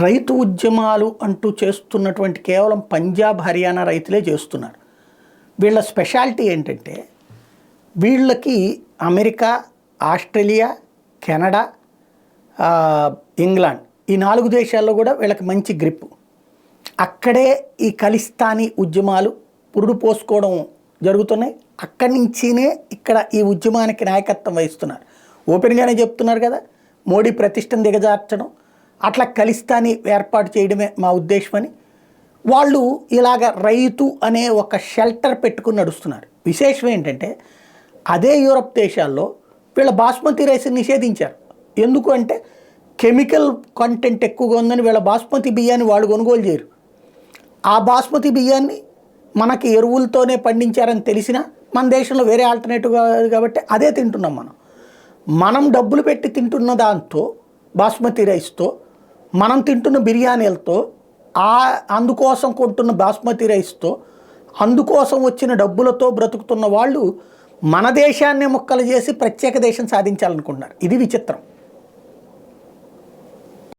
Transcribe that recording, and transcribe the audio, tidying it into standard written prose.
రైతు ఉద్యమాలు అంటూ చేస్తున్నటువంటి కేవలం పంజాబ్ హర్యానా రైతులే చేస్తున్నారు. వీళ్ళ స్పెషాలిటీ ఏంటంటే వీళ్ళకి అమెరికా, ఆస్ట్రేలియా, కెనడా, ఇంగ్లాండ్ ఈ 4 దేశాల్లో కూడా వీళ్ళకి మంచి గ్రిప్. అక్కడే ఈ ఖలిస్తానీ ఉద్యమాలు పురుడు పోసుకోవడం జరుగుతున్నాయి. అక్కడి నుంచినే ఇక్కడ ఈ ఉద్యమానికి నాయకత్వం వహిస్తున్నారు. ఓపెన్గానే చెప్తున్నారు కదా, మోడీ ప్రతిష్టను దిగజార్చడం, అట్లా ఖలిస్తానీ ఏర్పాటు చేయడమే మా ఉద్దేశమని. వాళ్ళు ఇలాగ రైతు అనే ఒక షెల్టర్ పెట్టుకుని నడుస్తున్నారు. విశేషం ఏంటంటే అదే యూరప్ దేశాల్లో వీళ్ళ బాస్మతి రైస్ని నిషేధించారు. ఎందుకు అంటే కెమికల్ కంటెంట్ ఎక్కువగా ఉందని వీళ్ళ బాస్మతి బియ్యాన్ని వాళ్ళు కొనుగోలు చేయరు. ఆ బాస్మతి బియ్యాన్ని మనకి ఎరువులతోనే పండించారని తెలిసినా మన దేశంలో వేరే ఆల్టర్నేటివ్ కాదు కాబట్టి అదే తింటున్నాం. మనం డబ్బులు పెట్టి తింటున్న దాంతో బాస్మతి రైస్తో మనం తింటున్న బిర్యానీలతో అందుకోసం కొంటున్న బాస్మతి రైస్తో అందుకోసం వచ్చిన డబ్బులతో బ్రతుకుతున్న వాళ్ళు మన దేశాన్నే ముక్కలు చేసి ప్రత్యేక దేశం సాధించాలనుకుంటున్నారు. ఇది విచిత్రం.